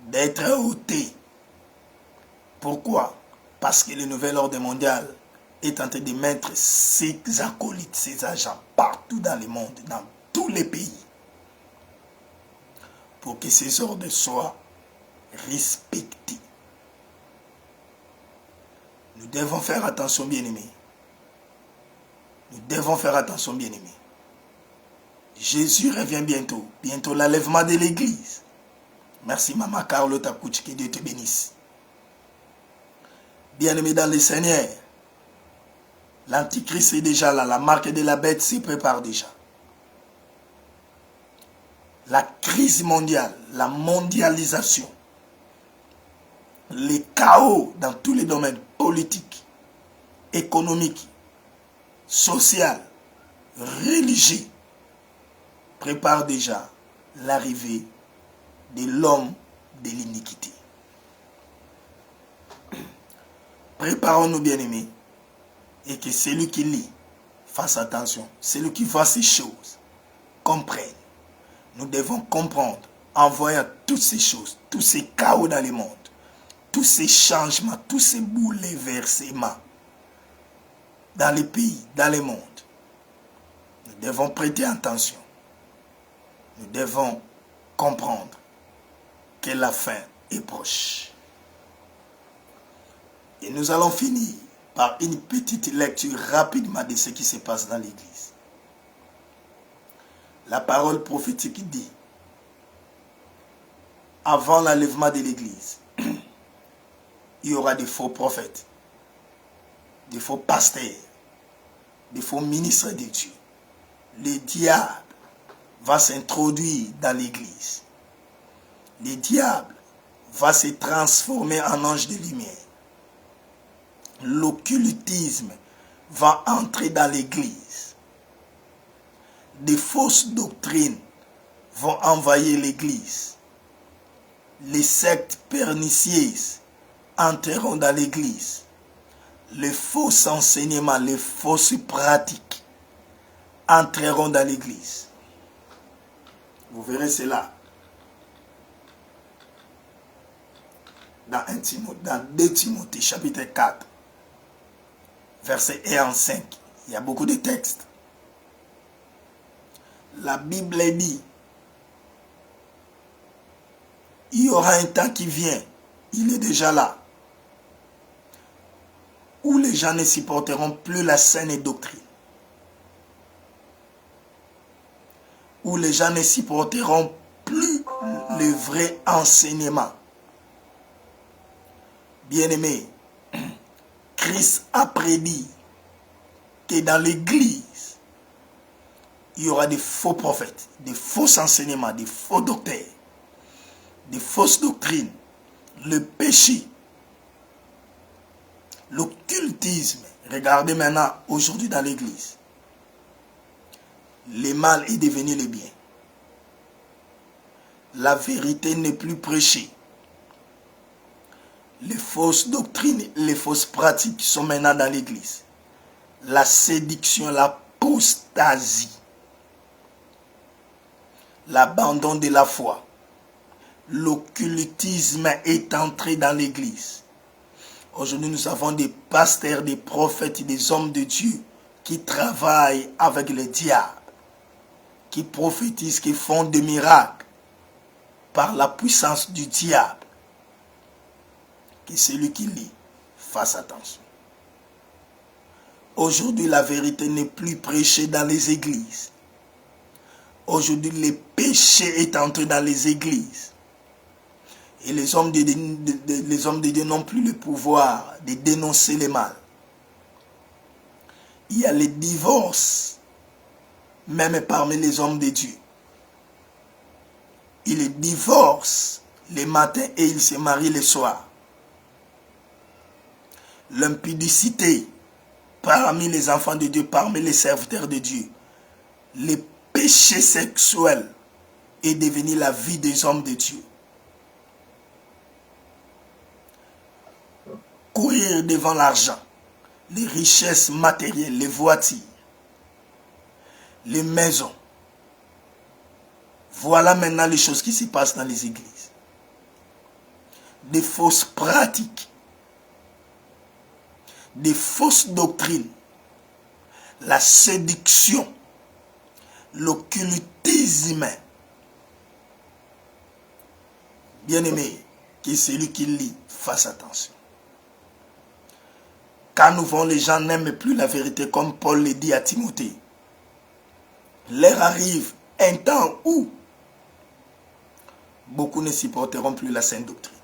d'être ôtés. Pourquoi? Parce que le nouvel ordre mondial est en train de mettre ses acolytes, ses agents partout dans le monde, dans tous les pays, pour que ces ordres soient respectés. Nous devons faire attention, bien-aimés. Nous devons faire attention, bien-aimés. Jésus revient bientôt. Bientôt l'enlèvement de l'église. Merci, Maman Carlotta Kouch, que Dieu te bénisse. Bien-aimés dans le Seigneur, l'Antichrist est déjà là. La marque de la bête s'y prépare déjà. La crise mondiale, la mondialisation, les chaos dans tous les domaines politiques, économiques, sociaux, religieux, préparent déjà l'arrivée de l'homme de l'iniquité. Préparons-nous, bien-aimés, et que celui qui lit fasse attention, celui qui voit ces choses comprenne. Nous devons comprendre, en voyant toutes ces choses, tous ces chaos dans le monde, tous ces changements, tous ces bouleversements dans les pays, dans le monde. Nous devons prêter attention. Nous devons comprendre que la fin est proche. Et nous allons finir par une petite lecture rapidement de ce qui se passe dans l'Église. La parole prophétique dit, avant l'enlèvement de l'Église, il y aura des faux prophètes, des faux pasteurs, des faux ministres de Dieu. Le diable va s'introduire dans l'Église. Le diable va se transformer en ange de lumière. l'occultisme va entrer dans l'église. Des fausses doctrines vont envahir l'église. Les sectes pernicieuses entreront dans l'église. Les faux enseignements, les fausses pratiques entreront dans l'église. Vous verrez cela dans 2 Timothée chapitre 4, verset 1 à 5. Il y a beaucoup de textes. La Bible dit, il y aura un temps qui vient, il est déjà là, où les gens ne supporteront plus la saine doctrine, où les gens ne supporteront plus le vrai enseignement. Bien-aimés, Christ a prédit que dans l'église, il y aura des faux prophètes, des faux enseignements, des faux docteurs, des fausses doctrines, le péché, l'occultisme. Regardez maintenant aujourd'hui dans l'église. Le mal est devenu le bien. La vérité n'est plus prêchée. Les fausses doctrines, les fausses pratiques sont maintenant dans l'église. La séduction, l'apostasie, l'abandon de la foi, l'occultisme est entré dans l'église. Aujourd'hui, nous avons des pasteurs, des prophètes, des hommes de Dieu qui travaillent avec le diable, qui prophétisent, qui font des miracles par la puissance du diable. Que celui qui lit fasse attention. Aujourd'hui, la vérité n'est plus prêchée dans les églises. Aujourd'hui, le péché est entré dans les églises. Et les hommes de Dieu n'ont plus le pouvoir de dénoncer le mal. Il y a les divorces, même parmi les hommes de Dieu. Ils divorcent le matin et ils se marient le soir. L'impudicité parmi les enfants de Dieu, parmi les serviteurs de Dieu. Le péché sexuel est devenu la vie des hommes de Dieu. Courir devant l'argent, les richesses matérielles, les voitures, les maisons. Voilà maintenant les choses qui se passent dans les églises. Des fausses pratiques, des fausses doctrines, la séduction, l'occultisme. Bien-aimé, que celui qui lit fasse attention. Quand nous voyons les gens n'aiment plus la vérité, comme Paul le dit à Timothée, l'heure arrive un temps où beaucoup ne supporteront plus la sainte doctrine.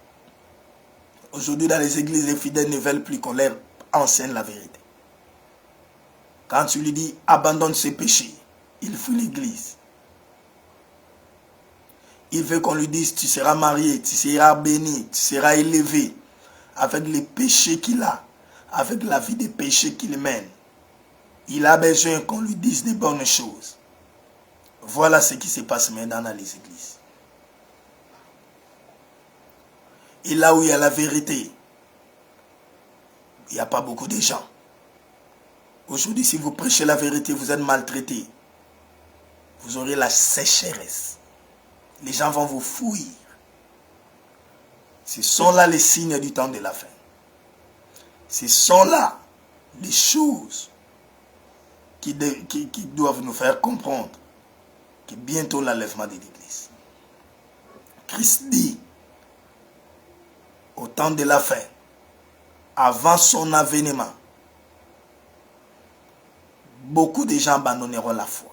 Aujourd'hui, dans les églises, les fidèles ne veulent plus qu'on leur enseigne la vérité. Quand tu lui dis abandonne ses péchés, il fuit l'église. Il veut qu'on lui dise tu seras marié, tu seras béni, tu seras élevé avec les péchés qu'il a, avec la vie des péchés qu'il mène. Il a besoin qu'on lui dise des bonnes choses. Voilà ce qui se passe maintenant dans les églises. Et là où il y a la vérité, il n'y a pas beaucoup de gens. Aujourd'hui, si vous prêchez la vérité, vous êtes maltraité. Vous aurez la sécheresse. Les gens vont vous fuir. Ce sont là les signes du temps de la fin. Ce sont là les choses qui doivent nous faire comprendre que bientôt l'enlèvement de l'Église. Christ dit, au temps de la fin, avant son avènement, beaucoup de gens abandonneront la foi.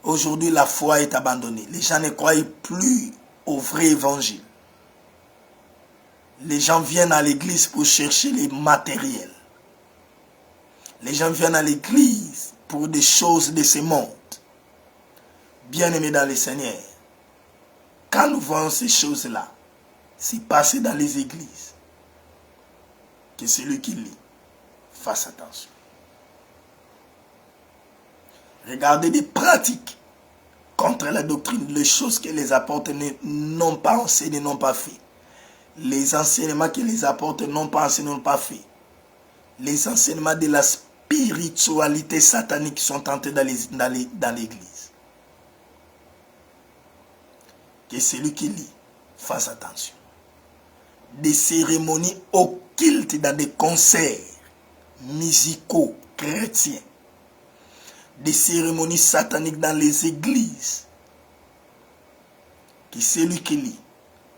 Aujourd'hui, la foi est abandonnée. Les gens ne croient plus au vrai évangile. Les gens viennent à l'église pour chercher les matériels. Les gens viennent à l'église pour des choses de ce monde. Bien-aimés dans le Seigneur, quand nous voyons ces choses-là, c'est passé dans les églises. Que celui qui lit fasse attention. Regardez des pratiques contre la doctrine, les choses que les apôtres n'ont pas enseignées, n'ont pas fait. Les enseignements que les apôtres n'ont pas enseignés, n'ont pas fait. Les enseignements de la spiritualité satanique qui sont entrés dans l'église. Que celui qui lit fasse attention. Des cérémonies occultes dans des concerts musicaux chrétiens. Des cérémonies sataniques dans les églises. Que celui qui lit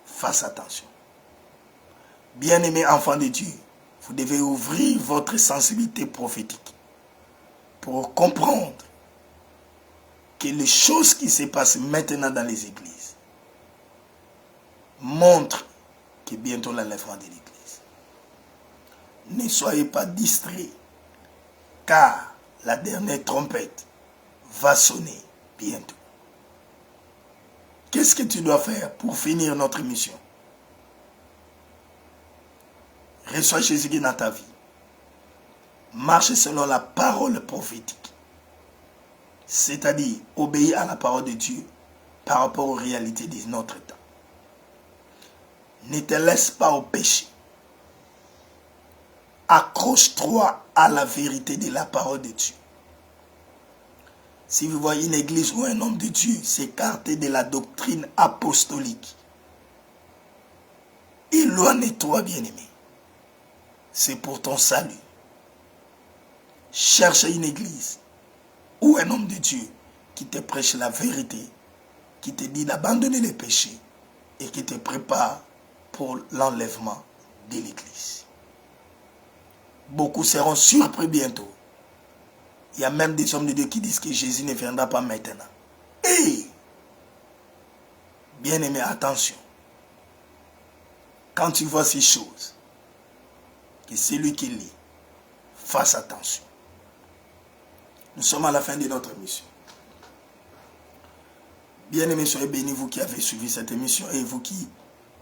fasse attention. Bien-aimés enfants de Dieu, vous devez ouvrir votre sensibilité prophétique pour comprendre que les choses qui se passent maintenant dans les églises montrent que bientôt l'enlèvement de l'église. Ne soyez pas distraits, car la dernière trompette va sonner bientôt. Qu'est-ce que tu dois faire pour finir notre mission? Reçois Jésus dans ta vie. Marche selon la parole prophétique. C'est-à-dire, obéis à la parole de Dieu par rapport aux réalités de notre temps. Ne te laisse pas au péché. Accroche-toi à la vérité de la parole de Dieu. Si vous voyez une église ou un homme de Dieu s'écarter de la doctrine apostolique, éloigne-toi, bien-aimé. C'est pour ton salut. Cherche une église ou un homme de Dieu qui te prêche la vérité, qui te dit d'abandonner les péchés et qui te prépare pour l'enlèvement de l'église. Beaucoup seront surpris bientôt. Il y a même des hommes de Dieu qui disent que Jésus ne viendra pas maintenant. Et, bien-aimé, attention. Quand tu vois ces choses, que celui qui lit fasse attention. Nous sommes à la fin de notre émission. Bien-aimés, soyez bénis, vous qui avez suivi cette émission et vous qui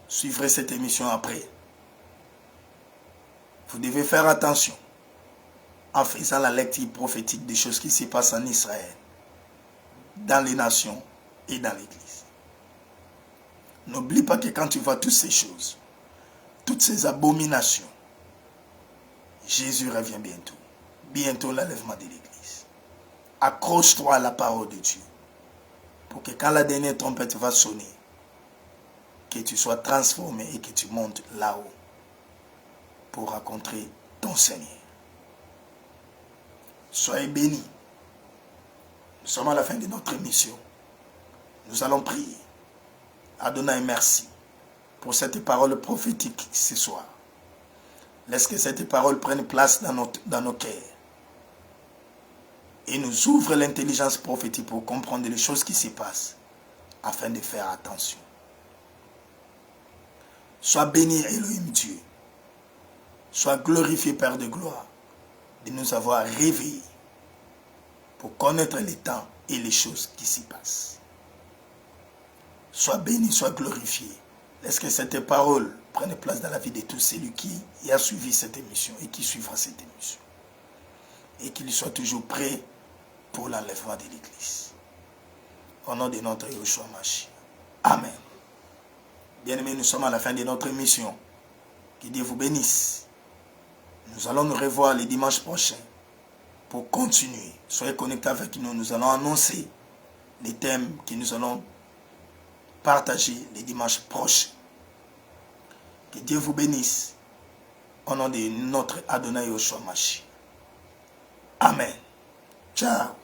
suivrez cette émission après. Vous devez faire attention en faisant la lecture prophétique des choses qui se passent en Israël, dans les nations et dans l'Église. N'oublie pas que quand tu vois toutes ces choses, toutes ces abominations, Jésus revient bientôt. Bientôt l'enlèvement de l'Église. Accroche-toi à la parole de Dieu pour que quand la dernière trompette va sonner, que tu sois transformé et que tu montes là-haut pour rencontrer ton Seigneur. Soyez bénis. Nous sommes à la fin de notre émission. Nous allons prier. Adonai, merci pour cette parole prophétique ce soir. Laisse que cette parole prenne place dans nos cœurs et nous ouvre l'intelligence prophétique pour comprendre les choses qui se passent afin de faire attention. Sois béni, Elohim Dieu. Sois glorifié, Père de gloire, de nous avoir réveillés pour connaître les temps et les choses qui s'y passent. Sois béni, sois glorifié. Laisse que cette parole prenne place dans la vie de tous celui qui a suivi cette émission et qui suivra cette émission. Et qu'il soit toujours prêt pour l'enlèvement de l'Église. Au nom de notre Yeshua Mashiach. Amen. Bien-aimés, nous sommes à la fin de notre émission. Que Dieu vous bénisse. Nous allons nous revoir les dimanches prochains pour continuer. Soyez connectés avec nous. Nous allons annoncer les thèmes que nous allons partager les dimanches prochains. Que Dieu vous bénisse. Au nom de notre Adonai Yeshua Mashiach. Amen. Ciao.